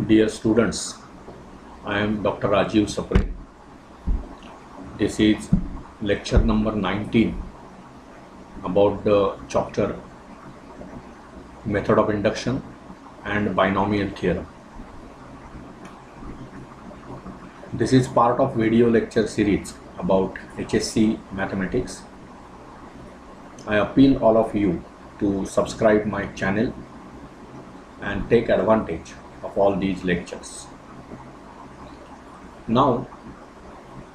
Dear students, I am Dr. Rajiv Sapre. This is lecture number 19 about the chapter Method of Induction and Binomial Theorem. This is part of video lecture series about HSC Mathematics. I appeal all of you to subscribe my channel and take advantage of all these lectures. Now,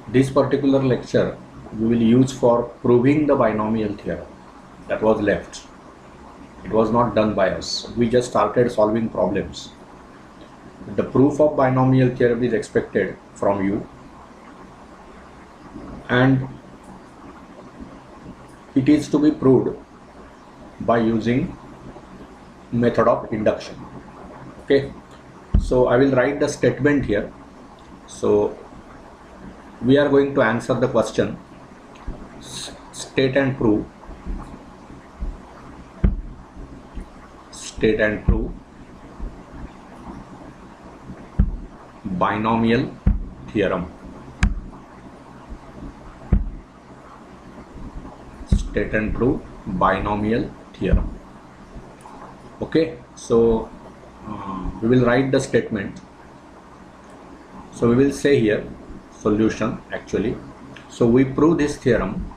this particular lecture we will use for proving the binomial theorem that was left. It was not done by us. We just started solving problems. The proof of binomial theorem is expected from you, and it is to be proved by using method of induction. Okay. So I will write the statement here. So we are going to answer the question, state and prove binomial theorem. State and prove binomial theorem. Okay, so we will write the statement. So we will say here solution actually. So we prove this theorem.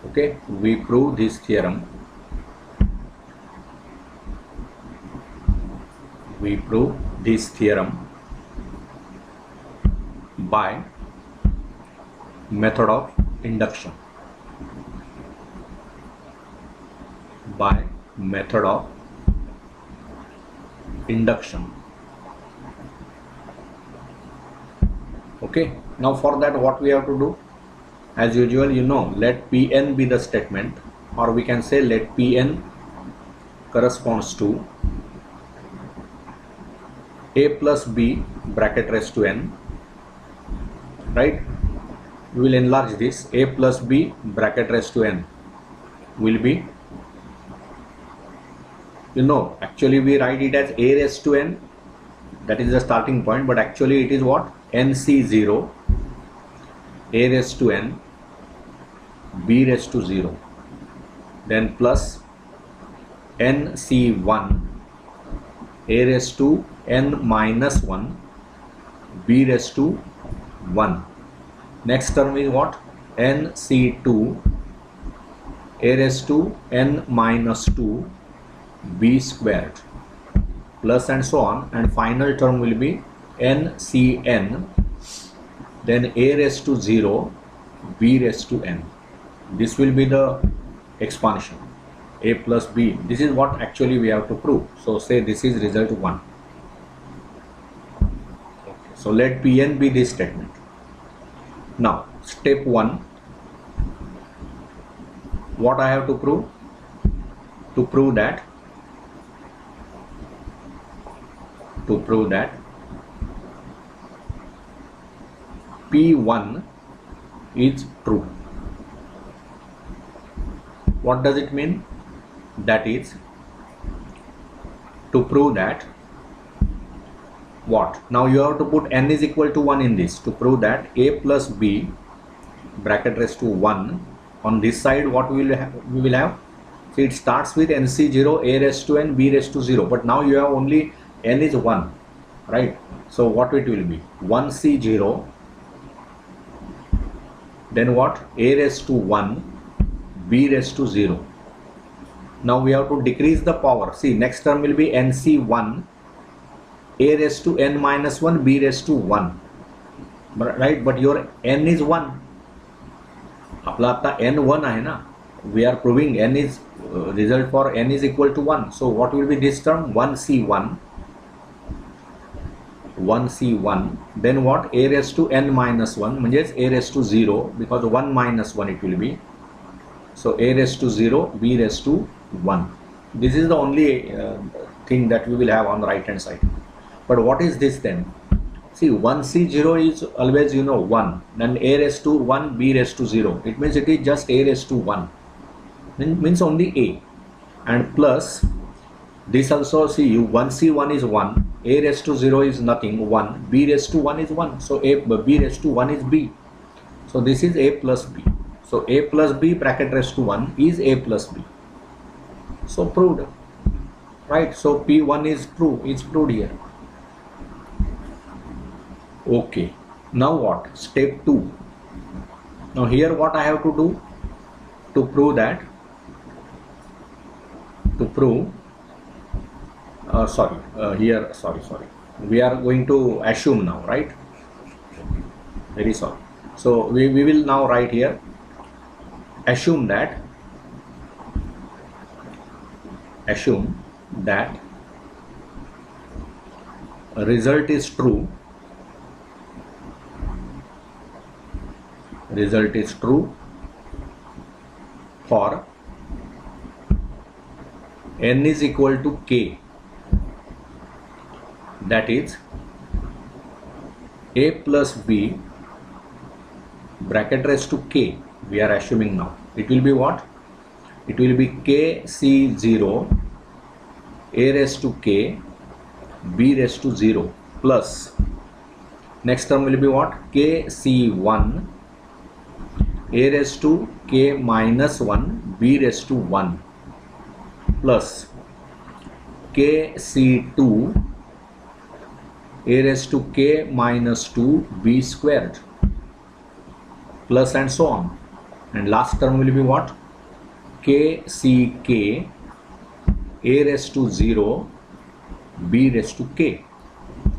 Okay, we prove this theorem. We prove this theorem by method of induction. By method of induction. Okay, now for that what we have to do? As usual, you know, let Pn be the statement, or we can say let Pn corresponds to a plus b bracket raised to n, right? We will enlarge this. A plus b bracket raised to n will be, you know, actually we write it as a raised to n, that is the starting point, but actually it is what? nc0 a raised to n b raised to 0, then plus nc1 a raised to n minus 1 b raised to 1. Next term is what? nc2 a raised to n minus 2 b squared, plus and so on, and final term will be ncn, then a raised to 0 b raised to n. This will be the expansion, a plus b. This is what actually we have to prove. So say this is result 1. Okay. So let Pn be this statement. Now step 1, what I have to prove? To prove that P1 is true. What does it mean? That is to prove that what? Now you have to put n is equal to 1 in this to prove that a plus b bracket raised to 1 on this side. What we will have? See, it starts with nc0 a raised to n b raised to 0, but now you have only n is 1, right? So what it will be? 1c0, then what? A raised to 1 b raised to 0. Now we have to decrease the power. See, next term will be nc1 a raised to n minus 1 b raised to 1, right? But your n is 1. आपला आता n 1 आहे ना. We are proving n is result for n is equal to 1. So what will be this term? 1c1, then what? A raised to n minus 1 म्हणजेच a raised to 0, because 1 minus 1 it will be. So a raised to 0 b raised to 1. This is the only thing that we will have on the right hand side. But what is this then? See, 1c0 is always, you know, 1, then a raised to 1 b raised to 0. It means it is just a raised to 1, means only a, and plus This also, see, you 1c1 is 1, A raised to 0 is nothing, 1. B raised to 1 is 1. So B raised to 1 is B. So this is A plus B. So A plus B bracket raised to 1 is A plus B. So proved. Right. So P1 is proved here. Okay. Now what? Step 2. Now here what I have to do to prove that? To prove sorry, we are going to assume now, right? Very sorry. So we will now write here, assume that result is true for n is equal to k, that is A plus B bracket raised to k. We are assuming now. It will be what? It will be k C0 A raised to k B raised to 0 plus, next term will be what? K C1 A raised to k minus 1 B raised to 1 plus k C2 A raised to k minus 2 B squared plus and so on. And last term will be what? K CK A raised to 0 B raised to k.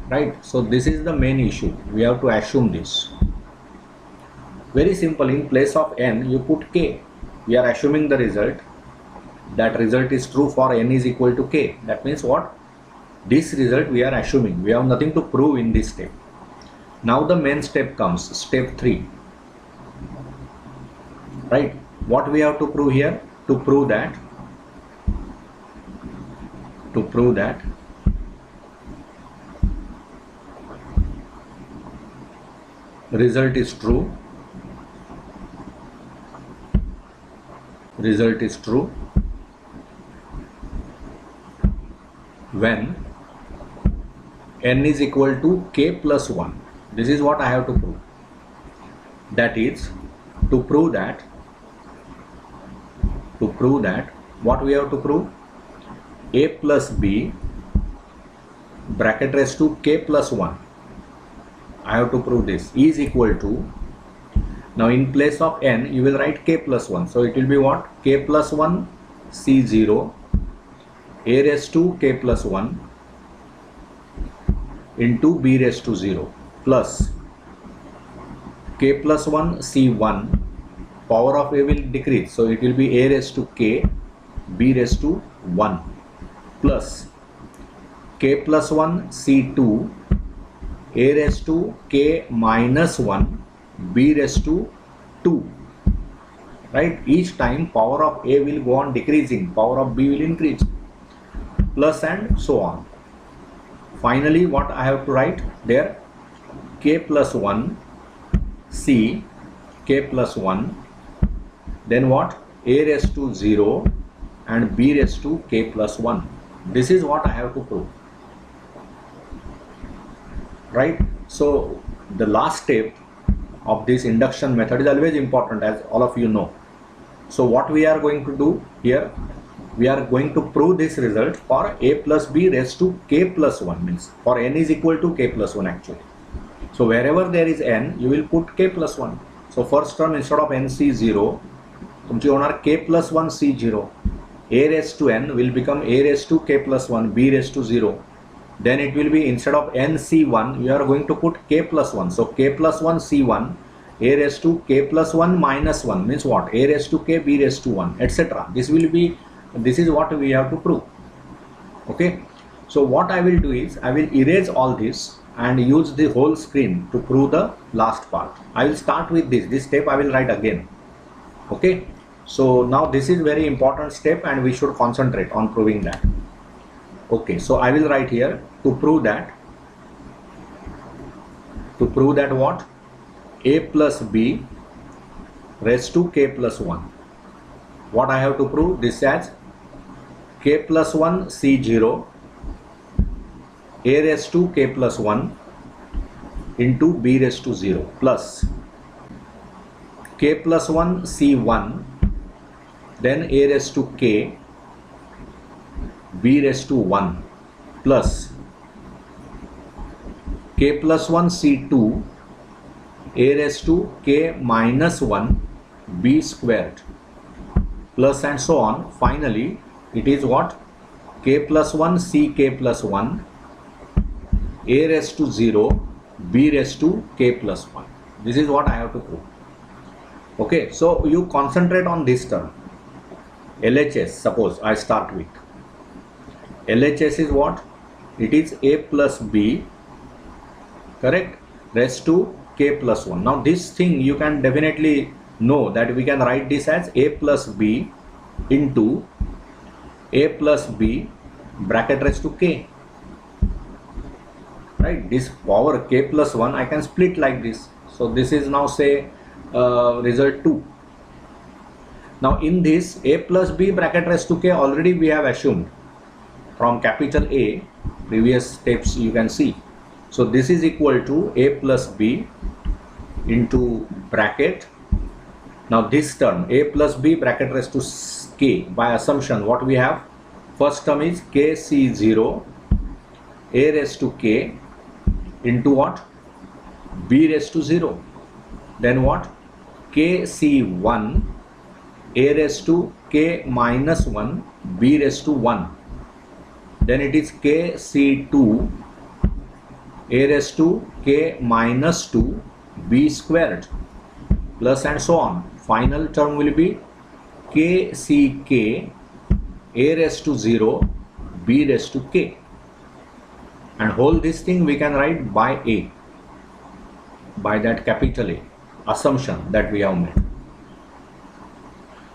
Right? So this is the main issue. We have to assume this. Very simple. In place of n you put k. We are assuming the result. That result is true for n is equal to k. That means what? This result we are assuming. We have nothing to prove in this step. Now the main step comes. Step 3. Right? What we have to prove here? To prove that result is true when n is equal to k plus 1. This is what I have to prove. That is, to prove that what we have to prove? A plus B bracket raised to k plus 1. I have to prove this is equal to, now in place of n you will write k plus 1. So it will be what? K plus 1 C0 A raised to k plus 1 into B raised to 0 plus k plus 1 C1, power of A will decrease, so it will be A raised to k B raised to 1 plus k plus 1 C2 A raised to k minus 1 B raised to 2. Right? Each time power of A will go on decreasing, power of B will increase, plus and so on. Finally what I have to write there? K plus 1 C k plus 1, then what? A raised to 0 and B raised to k plus 1. This is what I have to prove. Right? So the last step of this induction method is always important, as all of you know. So what we are going to do here? We are going to prove this result for A plus B raised to k plus 1, means for n is equal to k plus 1 actually. So wherever there is n, you will put k plus 1. So first term instead of n C0, तुमची होणार k plus 1 C0. A raised to n will become A raised to k plus 1 B raised to 0. Then it will be instead of n C1, you are going to put k plus 1. So k plus 1 C1 A raised to k plus 1 minus 1 means what? A raised to k B raised to 1, etc. This is what we have to prove. Okay. So what I will do is I will erase all this and use the whole screen to prove the last part. I will start with this step I will write again. Okay. So now this is very important step and we should concentrate on proving that. Okay. So I will write here to prove that what? A plus B raised to k plus 1. What I have to prove? This as k plus 1 C0 a raised to k plus 1 into b raised to 0 plus k plus 1 c1, then a raised to k b raised to 1 plus k plus 1 c2 a raised to k minus 1 b squared plus and so on. Finally it is what? K plus 1 c k plus 1 a raised to 0 b raised to k plus 1. This is what I have to prove. Okay, so you concentrate on this term. LHS, suppose I start with LHS is what? It is a plus b, correct, raised to k plus 1. Now this thing you can definitely know that we can write this as a plus b into a plus b bracket raised to k, right? This power k plus 1 I can split like this. So this is now say result 2. Now in this a plus b bracket raised to k already we have assumed from capital A, previous steps you can see. So this is equal to a plus b into bracket. Now this term a plus b bracket raised to k, by assumption what we have? First term is kc0 a raised to k into what? b raised to 0. Then what? kc1 a raised to k minus 1 b raised to 1. Then it is kc2 a raised to k minus 2 b squared plus and so on. Final term will be kck a raised to 0 b raised to k, and whole this thing we can write by a, by that capital A assumption that we have made.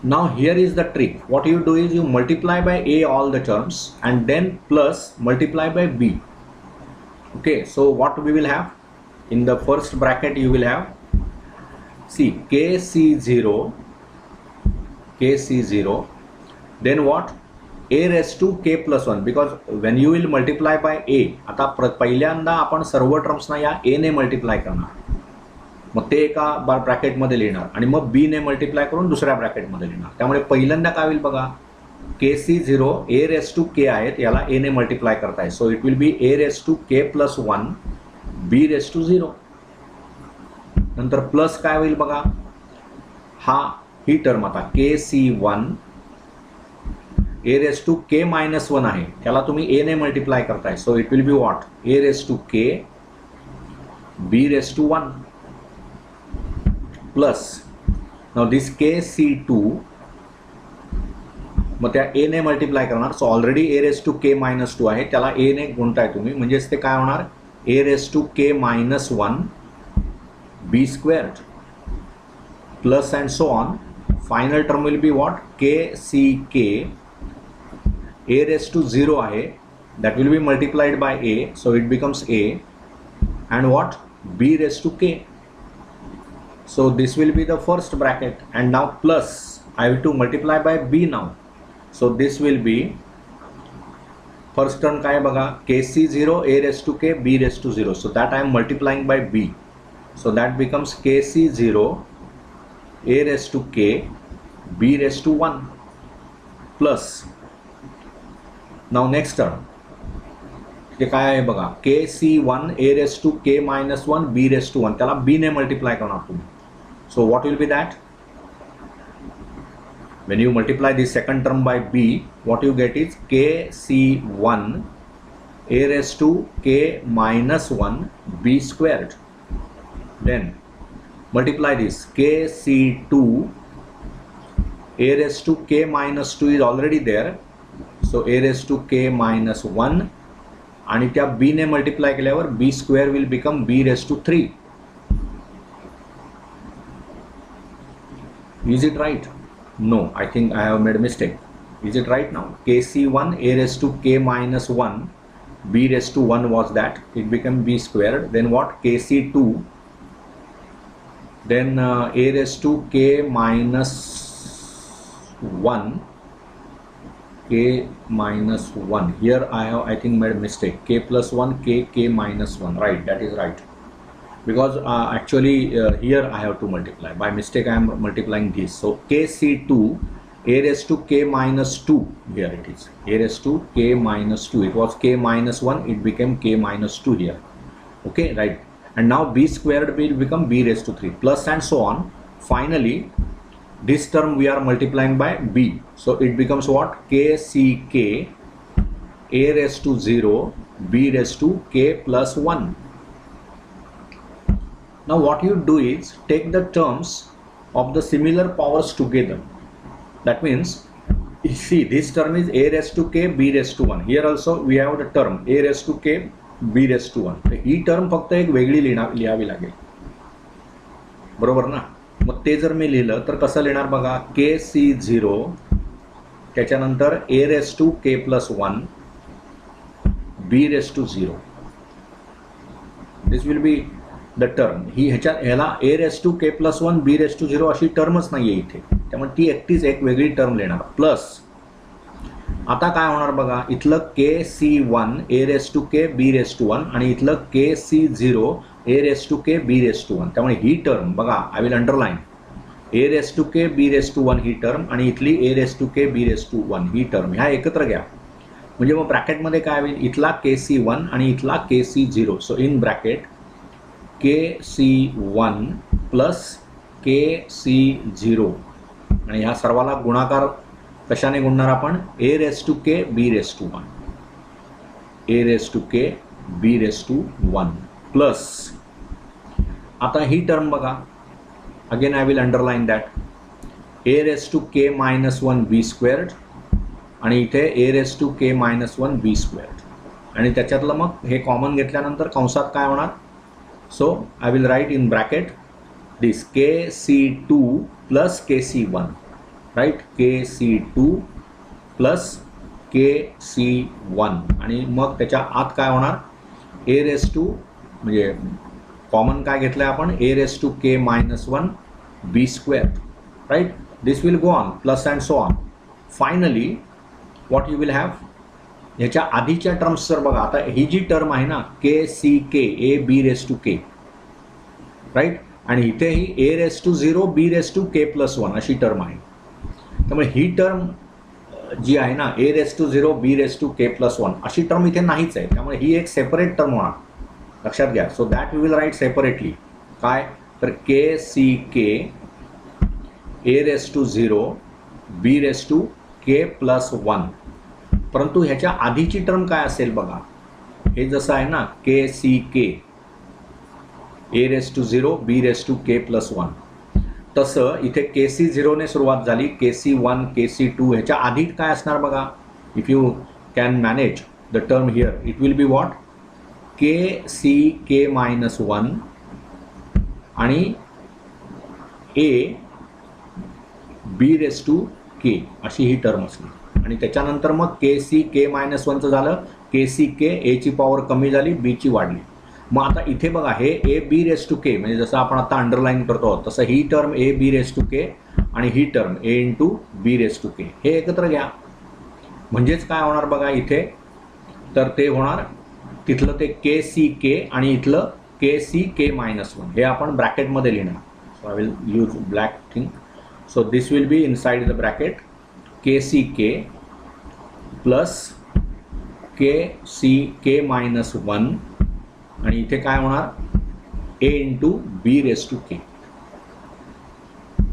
Now here is the trick. What you do is you multiply by a all the terms and then plus multiply by b. Okay, so what we will have in the first bracket? You will have, see, kc0 then what? A raised to k plus 1, because when you will multiply by a, आता पहिल्यांदा आपण सर्व terms ना या a ने multiply करणार, मग ते एका bracket मध्ये लिहिणार आणि मग b ने मल्टिप्लाय करून दुसऱ्या ब्रॅकेट मध्ये लिहिणार. त्यामुळे पहिल्यांदा काय होईल बघा, kc0 a raised to k आहेत, याला a ने मल्टिप्लाय करताय. So it will be a raised to k plus 1 b raised to 0. नंतर प्लस काय होईल बघा, ही टर्म आता kc1 a raised to k minus 1 आहे, त्याला तुम्ही a ने मल्टिप्लाय करताय. So it will be what? a raised to k b raised to 1 plus now this kc2 मग त्या a ने मल्टिप्लाय करणार. So already a raised to k minus 2 आहे, त्याला a ने गुणताय तुम्ही, म्हणजेच ते काय होणार? a raised to k minus 1 b squared plus and so on. Final term will be what? kck a raised to 0 आहे, that will be multiplied by a, so it becomes a, and what? b raised to k. So this will be the first bracket, and now plus I have to multiply by b now. So this will be first term काय बघा, kc0 a raised to k b raised to 0. So that I am multiplying by b. So that becomes kc0 a raised to k b raised to 1 plus. Now next term ते काय आहे बघा, kc1 a raised to k minus 1 b raised to 1, त्याला b ने multiply करणार तुम्ही. So what will be that? When you multiply the second term by b, what you get is kc1 a raised to k minus 1 b squared. Then multiply this kc2 a raised to k minus 2 is already there, so a raised to k minus 1, आणि त्या b ने multiply केल्यावर b square will become b raised to 3. Is it right? No, I think I have made a mistake. Is it right now? kc1 a raised to k minus 1 b raised to 1 was that, it became b squared. Then what? kc2 then a raised to k minus 1 k minus 1. Here I have, I think, made mistake. K plus 1, k minus 1. Right, that is right. Because actually here I have to multiply. By mistake I am multiplying this. So kc2 a raised to k minus 2. Here it is. A raised to k minus 2. It was k minus 1. It became k minus 2 here. Okay, right. And now b squared will become b raised to 3. Plus and so on. Finally, this term we are multiplying by b. So it becomes what? kck a raised to 0 b raised to k plus 1. Now what you do is take the terms of the similar powers together. That means, see, this term is a raised to k b raised to 1. Here also we have the term a raised to k b raised to 1. He term फक्त एक वेगळी लिहावी लागेल, बरोबर ना. मग ते जर मी लिहिलं तर कसं लिहिणार बघा. kc0 त्याच्यानंतर a raised to k plus 1 b raised to 0. This will be the term. ही ह्याला a raised to k plus 1 b raised to 0 अशी टर्मच नाहीये इथे, त्यामुळे ती एकटीच एक वेगळी टर्म लिहिणार. प्लस आता काय होणार बघा, इथलं kc1 a raised to k b raised to 1 आणि इथलं kc0 a raised to k b raised to 1. त्यामुळे ही टर्म बघा, I will underline a raised to k b raised to 1 he term आणि इथली a raised to k b raised to 1 he term, ह्या एकत्र घ्या. म्हणजे मग ब्रॅकेटमध्ये काय होईल, इथला kc1 आणि इथला kc0. So in bracket kc1 plus kc0 आणि ह्या सर्वाला गुणाकार कशाने गुणणार आपण, a raised to k b raised to 1, a raised to k b raised to 1 plus आता ही टर्म बघा, again I will underline that a raised to k minus 1 b squared आणि इथे a raised to k minus 1 b squared आणि त्याच्यातलं मग हे common घेतल्यानंतर कंसात काय होणार. So I will write in bracket this kc2 plus kc1, right, kc2 plus kc1 आणि मग त्याच्या आत काय होणार, a raised to म्हणजे कॉमन काय घेतलंय आपण, a raised to k minus 1 b squared, right. This will go on plus and so on. Finally what you will have, ह्याच्या आधीच्या टर्म्स जर बघा, आता ही जी टर्म आहे ना kck a b raised to k, right, आणि इथे ही a raised to 0 b raised to k plus 1 अशी टर्म आहे. त्यामुळे ही टर्म जी आहे ना a raised to 0 b raised to k plus 1 अशी टर्म इथे नाहीच आहे, त्यामुळे ही एक सेपरेट टर्म होणार, लक्षात घ्या. So that we will write separately. काय तर kck a raised to 0 b raised to k plus 1. परंतु ह्याच्या आधीची टर्म काय असेल बघा, हे जसं आहे ना kck a raised to 0 b raised to k plus 1, तसं इथे kc0 ने सुरुवात झाली, kc1 kc2 ह्याच्या आधी काय असणार बघा. If you can manage the term here, it will be what, kck minus 1 आणि a b raised to k अशी ही टर्म असली आणि त्याच्यानंतर मग kck minus 1 चं झालं, kck a ची पॉवर कमी झाली, b ची वाढली. मग आता इथे बघा हे a b raised to k म्हणजे जसं आपण आता अंडरलाईन करतो तसं ही term a b raised to k आणि ही term a into b raised to k हे एकत्र घ्या. म्हणजेच काय होणार बघा इथे, तर ते होणार तिथलं ते kck आणि इथलं kck minus 1 हे आपण ब्रॅकेटमध्ये लिहिणार. So I will use black thing. So this will be inside the bracket kck plus kck minus 1 आणि इथे काय होणार a into b raised to k.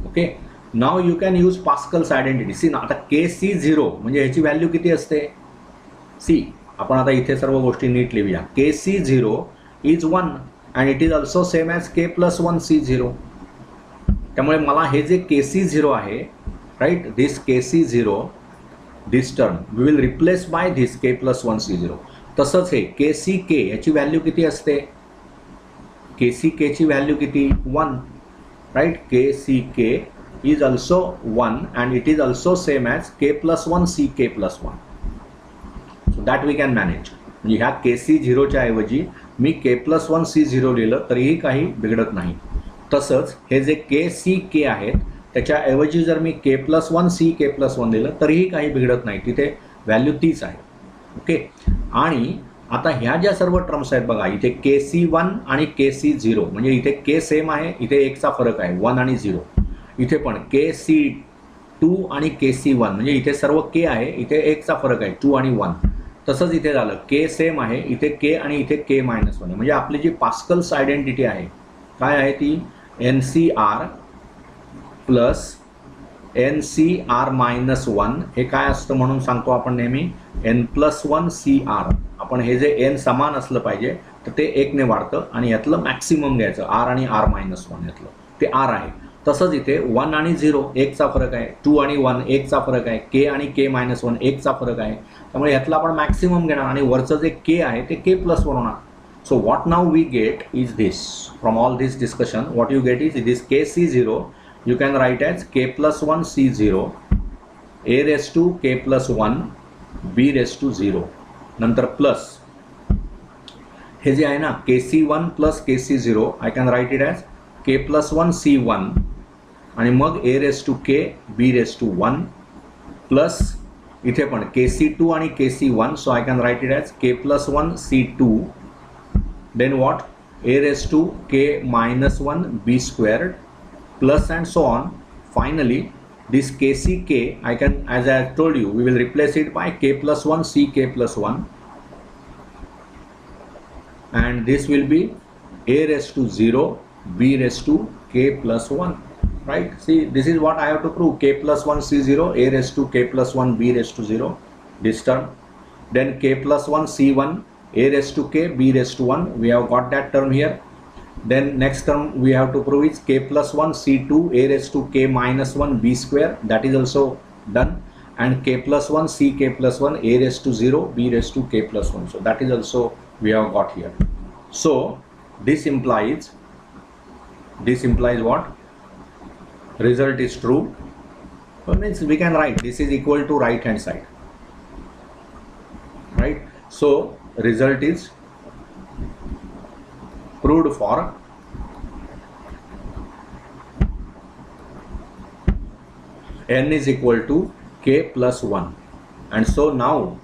Okay, now you can use Pascal's identity. See ना, आता kc0 म्हणजे ह्याची value किती असते, सी आपण आता इथे सर्व गोष्टी नीट लिहूया. kc0 is 1 and it is also same as k plus 1 c0. त्यामुळे मला हे जे kc0 आहे, right, this kc0, this term we will replace by this k plus 1 c0. तसंच हे kck याची व्हॅल्यू किती असते, kck ची व्हॅल्यू किती, 1, right. kck is also 1 and it is also same as k plus 1 ck plus 1. So that we can manage. म्हणजे ह्या kc0च्या ऐवजी मी k plus 1 c0 लिहिलं तरीही काही बिघडत नाही. तसंच हे जे kck आहेत त्याच्याऐवजी जर मी k plus 1 ck plus 1 लिहिलं तरीही काही बिघडत नाही. तिथे व्हॅल्यू तीच आहे. ओके, आणि आता ह्या ज्या सर्व टर्म्स आहेत बघा, इथे KC1 आणि KC0 म्हणजे इथे K सेम आहे, इथे 1चा फरक आहे 1 आणि 0. इथे पण KC2 आणि KC1 म्हणजे इथे सर्व K आहे, इथे 1चा फरक आहे 2 आणि 1. तसंच इथे झालं, K सेम आहे, इथे K आणि इथे K-1 आहे. म्हणजे आपली जी पास्कल्स आयडेंटिटी आहे काय आहे ती NCR प्लस NCR-1 हे काय असतं म्हणून सांगतो आपण नेहमी N+1 CR. आपण हे जे N समान असलं पाहिजे तर ते 1 ने वाढतं आणि यातलं मॅक्सिमम घ्यायचं R आणि R-1 यातलं ते R आहे. तसंच इथे 1 आणि 0 1चा फरक आहे, 2 आणि 1 1चा फरक आहे, K आणि K-1 1चा फरक आहे. त्यामुळे यातलं आपण मॅक्सिमम घेणार आणि वरचं जे K आहे ते K+ होणार. So what now we get is this, from all this discussion what you get is this KC0 you can write as K+1 C0 A raised to K+1 B raised to 0. नंतर plus हे जे आहे ना KC1 plus KC0 I can write it as K+1 C1 आणि मग A raised to K B raised to 1 plus इथे पण KC2 आणि KC1 so I can write it as K+1 C2 then what A raised to K-1 B squared plus and so on. Finally this KCK I can, as I told you, we will replace it by K+1 CK+1 and this will be A raised to 0 B raised to K+1, right? See, this is what I have to prove, K+1 C0 A raised to K+1 B raised to 0, this term. Then K+1 C1 A raised to K B raised to 1, we have got that term here. Then next term we have to prove is K+1 C2 A raised to K-1 B square, that is also done, and K+1 CK+1 A raised to 0 B raised to K+1, so that is also we have got here. So this implies what? Result is true. Well, means we can write this is equal to right hand side, right? So result is proved for n is equal to K+1. And so now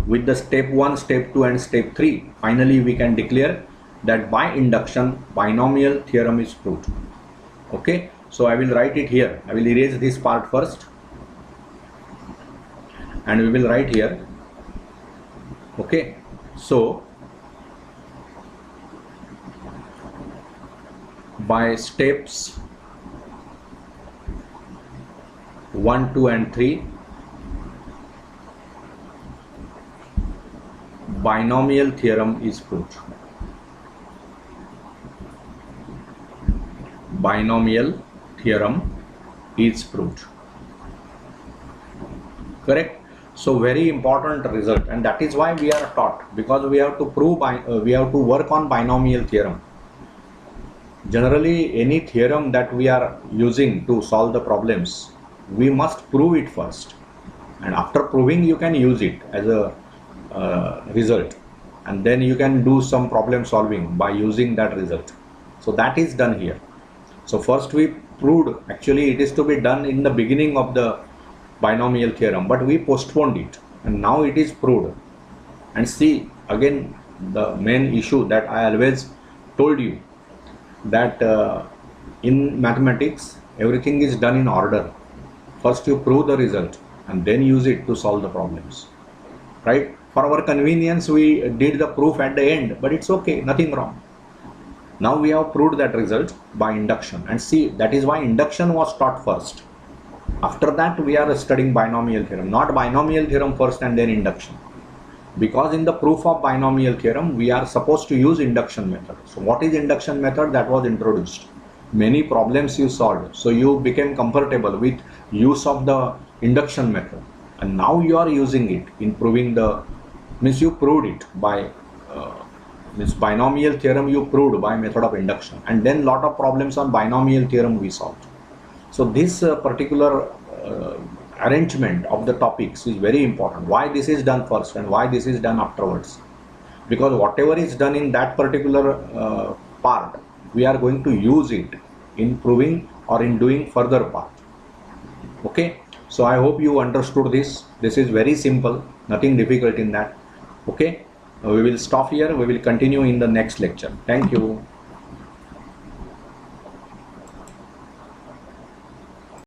with the step 1, step 2 and step 3 finally we can declare that by induction binomial theorem is proved. Okay, so I will write it here. I will erase this part first and we will write here. Okay, so by steps 1, 2 and 3 binomial theorem is proved. Binomial theorem is proved. Correct? So very important result, and that is why we are taught, because we have to prove we have to work on binomial theorem. Generally any theorem that we are using to solve the problems, we must prove it first, and after proving you can use it as a result, and then you can do some problem solving by using that result. So that is done here. So first we proved, actually it is to be done in the beginning of the binomial theorem, but we postponed it and now it is proved. And see again the main issue that I always told you, that in mathematics everything is done in order. First you prove the result and then use it to solve the problems, right? For our convenience we did the proof at the end, but it's okay, nothing wrong. Now we have proved that result by induction, and see, that is why induction was taught first. After that we are studying binomial theorem, not binomial theorem first and then induction, because in the proof of binomial theorem we are supposed to use induction method. So what is induction method? That was introduced, many problems you solved, so you became comfortable with use of the induction method, and now you are using it in proving the, means you proved it by means binomial theorem you proved by method of induction, and then lot of problems on binomial theorem we solved. So this particular arrangement of the topics is very important. Why this is done first and why this is done afterwards? Because whatever is done in that particular part, we are going to use it in proving or in doing further part. Okay, So I hope you understood this. This is very simple, nothing difficult in that. Okay, we will stop here. We will continue in the next lecture. Thank you.